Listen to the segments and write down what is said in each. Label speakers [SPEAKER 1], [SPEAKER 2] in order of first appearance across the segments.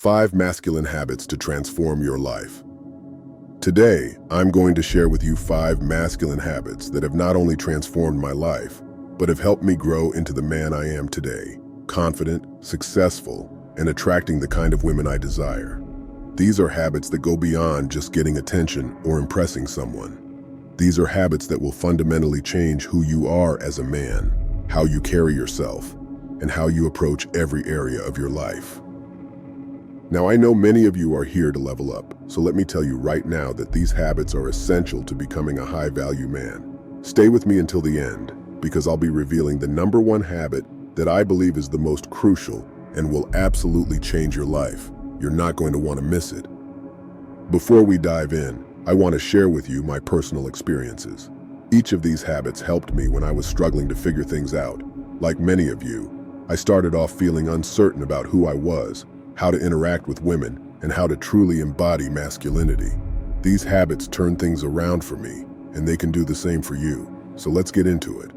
[SPEAKER 1] 5 masculine habits to transform your life. Today, I'm going to share with you 5 masculine habits that have not only transformed my life, but have helped me grow into the man I am today, confident, successful, and attracting the kind of women I desire. These are habits that go beyond just getting attention or impressing someone. These are habits that will fundamentally change who you are as a man, how you carry yourself, and how you approach every area of your life. Now, I know many of you are here to level up, so let me tell you right now that these habits are essential to becoming a high-value man. Stay with me until the end, because I'll be revealing the number 1 habit that I believe is the most crucial and will absolutely change your life. You're not going to want to miss it. Before we dive in, I want to share with you my personal experiences. Each of these habits helped me when I was struggling to figure things out. Like many of you, I started off feeling uncertain about who I was, how to interact with women, and how to truly embody masculinity. These habits turn things around for me, and they can do the same for you. So let's get into it.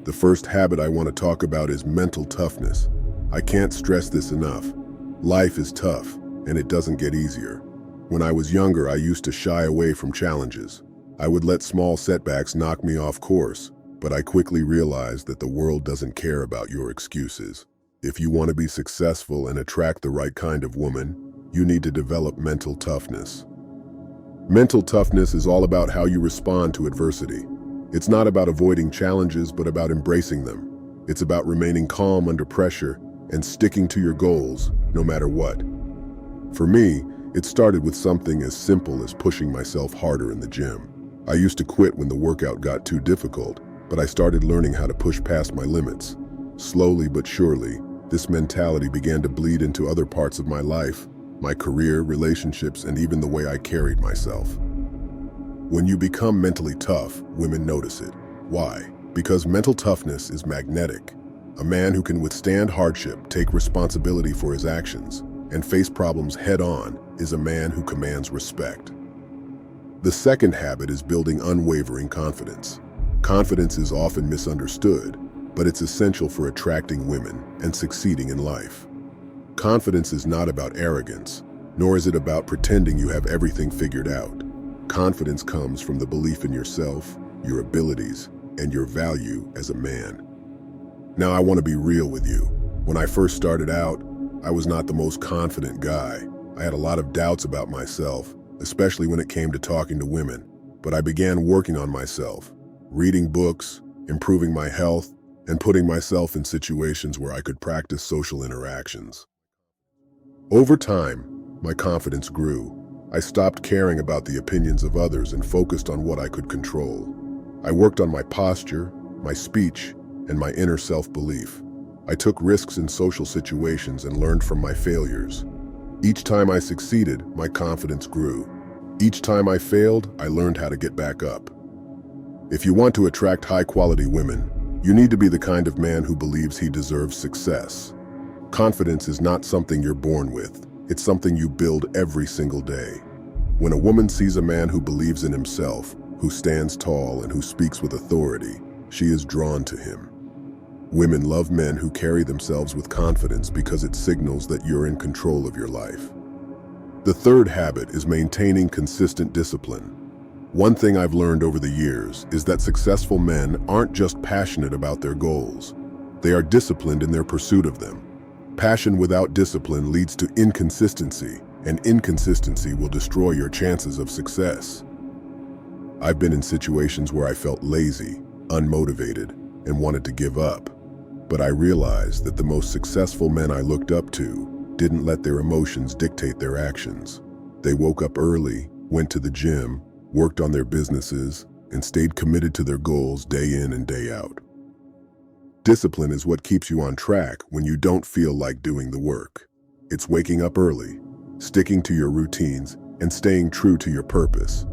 [SPEAKER 1] The first habit I want to talk about is mental toughness. I can't stress this enough. Life is tough, and it doesn't get easier. When I was younger, I used to shy away from challenges. I would let small setbacks knock me off course, but I quickly realized that the world doesn't care about your excuses. If you want to be successful and attract the right kind of woman, you need to develop mental toughness. Mental toughness is all about how you respond to adversity. It's not about avoiding challenges, but about embracing them. It's about remaining calm under pressure and sticking to your goals, no matter what. For me, it started with something as simple as pushing myself harder in the gym. I used to quit when the workout got too difficult, but I started learning how to push past my limits. Slowly but surely, this mentality began to bleed into other parts of my life, my career, relationships, and even the way I carried myself. When you become mentally tough, women notice it. Why? Because mental toughness is magnetic. A man who can withstand hardship, take responsibility for his actions, and face problems head-on is a man who commands respect. The second habit is building unwavering confidence. Confidence is often misunderstood, but it's essential for attracting women and succeeding in life. Confidence is not about arrogance, nor is it about pretending you have everything figured out. Confidence comes from the belief in yourself, your abilities, and your value as a man. Now, I want to be real with you. When I first started out, I was not the most confident guy. I had a lot of doubts about myself, especially when it came to talking to women. But I began working on myself, reading books, improving my health, and putting myself in situations where I could practice social interactions. Over time, my confidence grew. I stopped caring about the opinions of others and focused on what I could control. I worked on my posture, my speech, and my inner self-belief. I took risks in social situations and learned from my failures. Each time I succeeded, my confidence grew. Each time I failed, I learned how to get back up. If you want to attract high-quality women, you need to be the kind of man who believes he deserves success. Confidence is not something you're born with. It's something you build every single day. When a woman sees a man who believes in himself, who stands tall and who speaks with authority, she is drawn to him. Women love men who carry themselves with confidence because it signals that you're in control of your life. The third habit is maintaining consistent discipline. One thing I've learned over the years is that successful men aren't just passionate about their goals. They are disciplined in their pursuit of them. Passion without discipline leads to inconsistency, and inconsistency will destroy your chances of success. I've been in situations where I felt lazy, unmotivated, and wanted to give up. But I realized that the most successful men I looked up to didn't let their emotions dictate their actions. They woke up early, went to the gym, worked on their businesses, and stayed committed to their goals day in and day out. Discipline is what keeps you on track when you don't feel like doing the work. It's waking up early, sticking to your routines, and staying true to your purpose.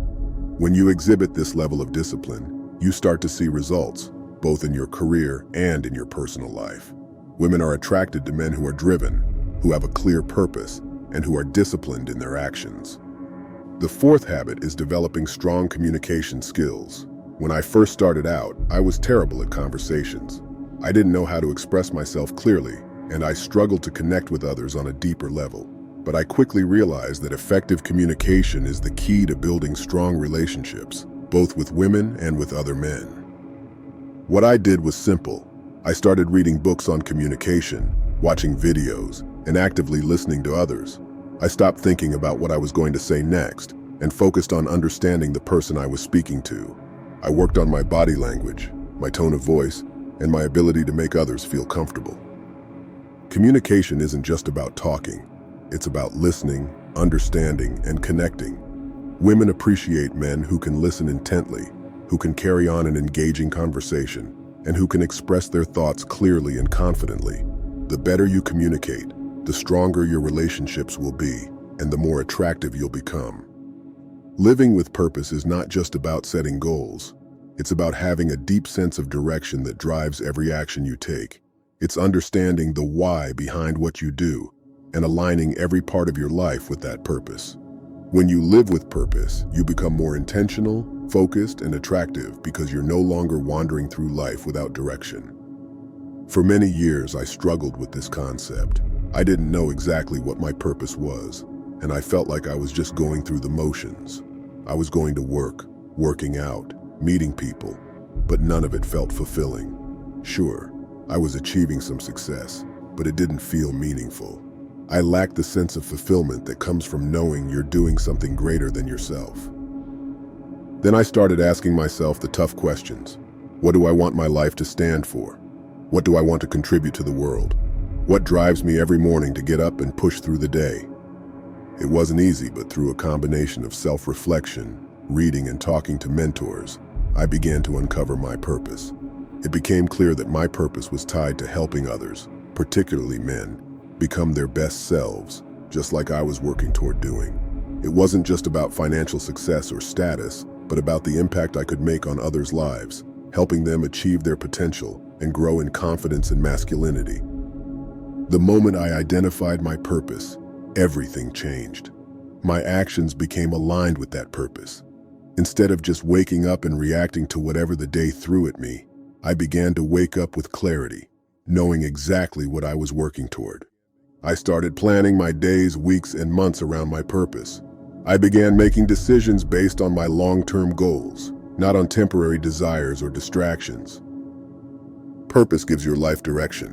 [SPEAKER 1] When you exhibit this level of discipline, you start to see results, both in your career and in your personal life. Women are attracted to men who are driven, who have a clear purpose, and who are disciplined in their actions. The fourth habit is developing strong communication skills. When I first started out, I was terrible at conversations. I didn't know how to express myself clearly, and I struggled to connect with others on a deeper level. But I quickly realized that effective communication is the key to building strong relationships, both with women and with other men. What I did was simple. I started reading books on communication, watching videos, and actively listening to others. I stopped thinking about what I was going to say next and focused on understanding the person I was speaking to. I worked on my body language, my tone of voice, and my ability to make others feel comfortable. Communication isn't just about talking. It's about listening, understanding, and connecting. Women appreciate men who can listen intently, who can carry on an engaging conversation, and who can express their thoughts clearly and confidently. The better you communicate, the stronger your relationships will be, and the more attractive you'll become. Living with purpose is not just about setting goals. It's about having a deep sense of direction that drives every action you take. It's understanding the why behind what you do and aligning every part of your life with that purpose. When you live with purpose, you become more intentional, focused, and attractive because you're no longer wandering through life without direction. For many years, I struggled with this concept. I didn't know exactly what my purpose was, and I felt like I was just going through the motions. I was going to work, working out, meeting people, but none of it felt fulfilling. Sure, I was achieving some success, but it didn't feel meaningful. I lacked the sense of fulfillment that comes from knowing you're doing something greater than yourself. Then I started asking myself the tough questions. What do I want my life to stand for? What do I want to contribute to the world? What drives me every morning to get up and push through the day? It wasn't easy, but through a combination of self-reflection, reading, and talking to mentors, I began to uncover my purpose. It became clear that my purpose was tied to helping others, particularly men, become their best selves, just like I was working toward doing. It wasn't just about financial success or status, but about the impact I could make on others' lives, helping them achieve their potential and grow in confidence and masculinity. The moment I identified my purpose, everything changed. My actions became aligned with that purpose. Instead of just waking up and reacting to whatever the day threw at me, I began to wake up with clarity, knowing exactly what I was working toward. I started planning my days, weeks, and months around my purpose. I began making decisions based on my long-term goals, not on temporary desires or distractions. Purpose gives your life direction.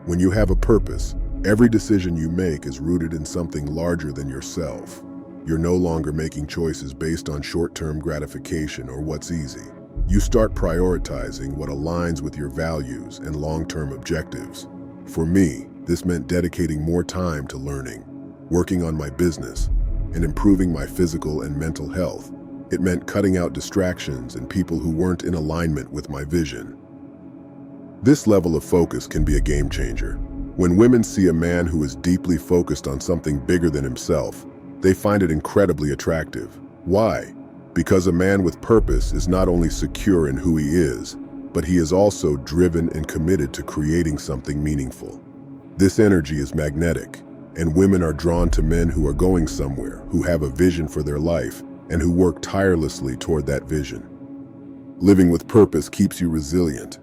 [SPEAKER 1] When you have a purpose, every decision you make is rooted in something larger than yourself. You're no longer making choices based on short-term gratification or what's easy. You start prioritizing what aligns with your values and long-term objectives. For me, this meant dedicating more time to learning, working on my business, and improving my physical and mental health. It meant cutting out distractions and people who weren't in alignment with my vision. This level of focus can be a game changer. When women see a man who is deeply focused on something bigger than himself, they find it incredibly attractive. Why? Because a man with purpose is not only secure in who he is, but he is also driven and committed to creating something meaningful. This energy is magnetic, and women are drawn to men who are going somewhere, who have a vision for their life, and who work tirelessly toward that vision. Living with purpose keeps you resilient.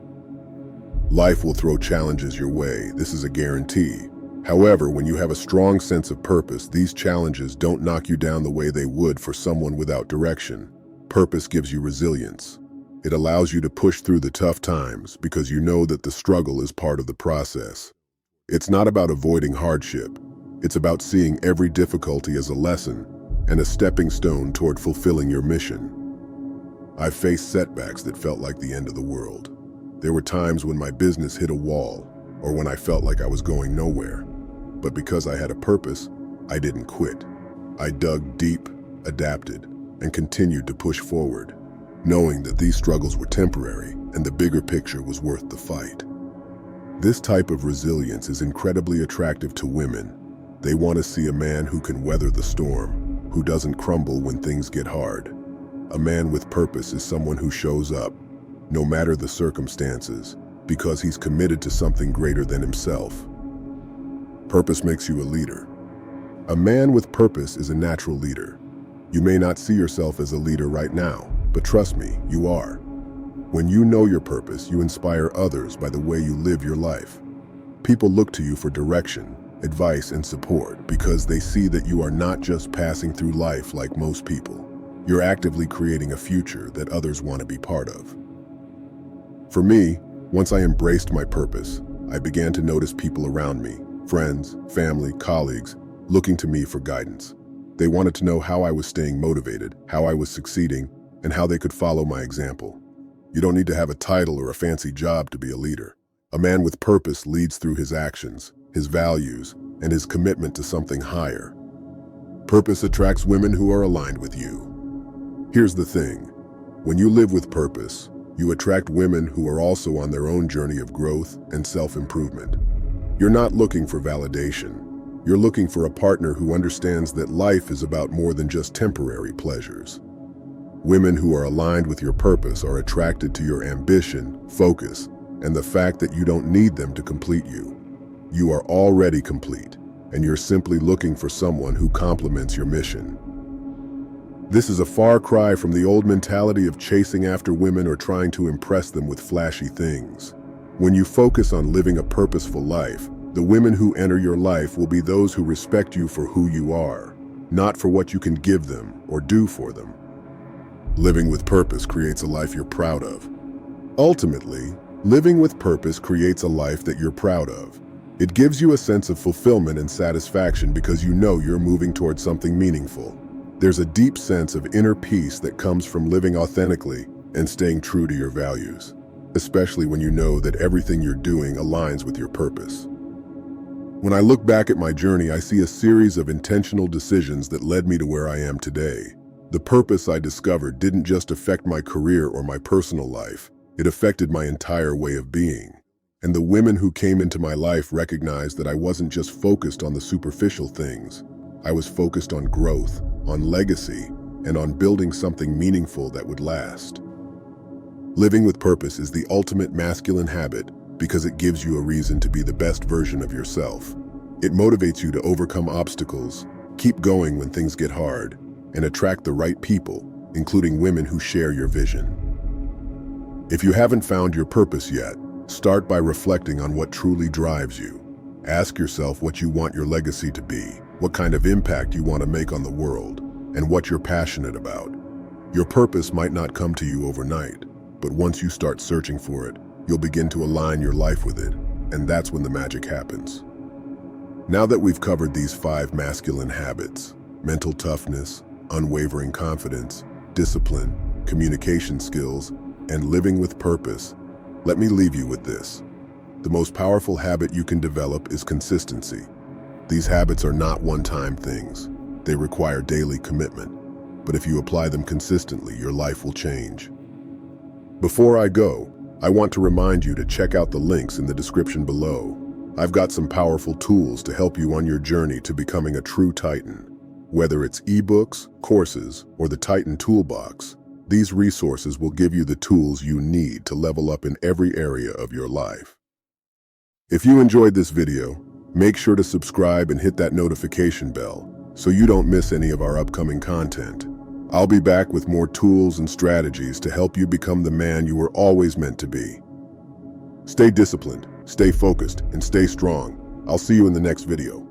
[SPEAKER 1] Life will throw challenges your way, this is a guarantee. However, when you have a strong sense of purpose, these challenges don't knock you down the way they would for someone without direction. Purpose gives you resilience. It allows you to push through the tough times because you know that the struggle is part of the process. It's not about avoiding hardship. It's about seeing every difficulty as a lesson and a stepping stone toward fulfilling your mission. I've faced setbacks that felt like the end of the world. There were times when my business hit a wall or when I felt like I was going nowhere. But because I had a purpose, I didn't quit. I dug deep, adapted, and continued to push forward, knowing that these struggles were temporary and the bigger picture was worth the fight. This type of resilience is incredibly attractive to women. They want to see a man who can weather the storm, who doesn't crumble when things get hard. A man with purpose is someone who shows up, no matter the circumstances, because he's committed to something greater than himself. Purpose makes you a leader. A man with purpose is a natural leader. You may not see yourself as a leader right now, but trust me, you are. When you know your purpose, you inspire others by the way you live your life. People look to you for direction, advice, and support because they see that you are not just passing through life like most people. You're actively creating a future that others want to be part of. For me, once I embraced my purpose, I began to notice people around me, friends, family, colleagues, looking to me for guidance. They wanted to know how I was staying motivated, how I was succeeding, and how they could follow my example. You don't need to have a title or a fancy job to be a leader. A man with purpose leads through his actions, his values, and his commitment to something higher. Purpose attracts women who are aligned with you. Here's the thing. When you live with purpose, you attract women who are also on their own journey of growth and self-improvement. You're not looking for validation. You're looking for a partner who understands that life is about more than just temporary pleasures. Women who are aligned with your purpose are attracted to your ambition, focus, and the fact that you don't need them to complete you. You are already complete, and you're simply looking for someone who complements your mission. This is a far cry from the old mentality of chasing after women or trying to impress them with flashy things. When you focus on living a purposeful life, the women who enter your life will be those who respect you for who you are, not for what you can give them or do for them. Living with purpose creates a life you're proud of. Ultimately, living with purpose creates a life that you're proud of. It gives you a sense of fulfillment and satisfaction because you know you're moving towards something meaningful. There's a deep sense of inner peace that comes from living authentically and staying true to your values, especially when you know that everything you're doing aligns with your purpose. When I look back at my journey, I see a series of intentional decisions that led me to where I am today. The purpose I discovered didn't just affect my career or my personal life, it affected my entire way of being. And the women who came into my life recognized that I wasn't just focused on the superficial things. I was focused on growth, on legacy, and on building something meaningful that would last. Living with purpose is the ultimate masculine habit because it gives you a reason to be the best version of yourself. It motivates you to overcome obstacles, keep going when things get hard, and attract the right people, including women who share your vision. If you haven't found your purpose yet, start by reflecting on what truly drives you. Ask yourself what you want your legacy to be, what kind of impact you want to make on the world, and what you're passionate about. Your purpose might not come to you overnight, but once you start searching for it, you'll begin to align your life with it, and that's when the magic happens. Now that we've covered these 5 masculine habits, mental toughness, unwavering confidence, discipline, communication skills, and living with purpose, let me leave you with this. The most powerful habit you can develop is consistency. These habits are not one-time things. They require daily commitment. But if you apply them consistently, your life will change. Before I go, I want to remind you to check out the links in the description below. I've got some powerful tools to help you on your journey to becoming a true Titan. Whether it's ebooks, courses, or the Titan Toolbox, these resources will give you the tools you need to level up in every area of your life. If you enjoyed this video, make sure to subscribe and hit that notification bell so you don't miss any of our upcoming content. I'll be back with more tools and strategies to help you become the man you were always meant to be. Stay disciplined, stay focused, and stay strong. I'll see you in the next video.